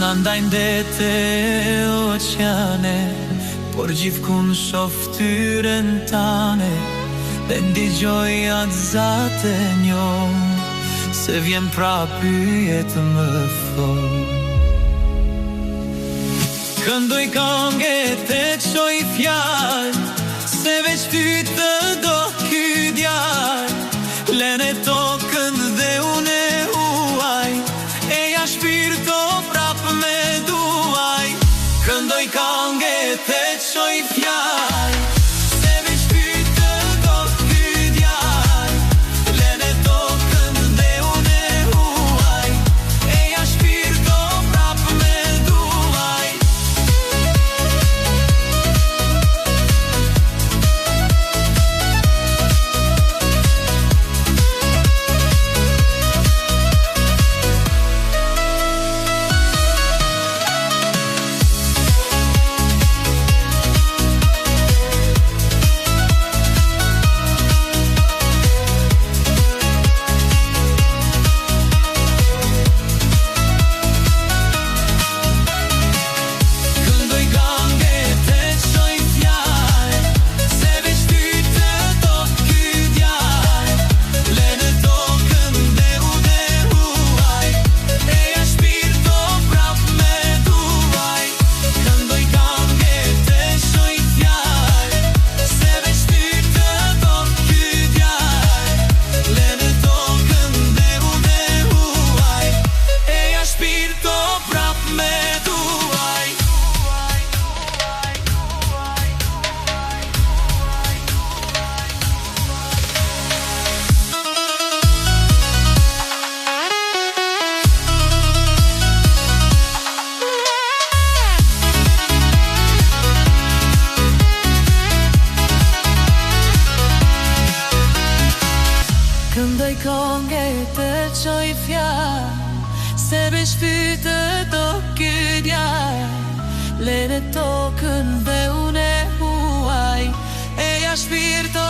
Na ndajnë dete oqeane, por gjithkun shoh ftyrën tane, dhe ndigjoj atë zate njoh, se vjen prap pyet më fol. Këndoj këngët e qoj fjallë, se veç ty të do ky djalë. Lene tokën dhe une huaj, e ja shpirto prap me duaj. Këndoj këngët e qoj fjallë, se veç ty të do ky djalë. Lene tokën dhe une huaj, e ja shpirto prap me duaj. Këndoj këngët e qoj fjallë, se veç ty të do ky djalë. Lene tokën dhe une huaj, e ja shpirto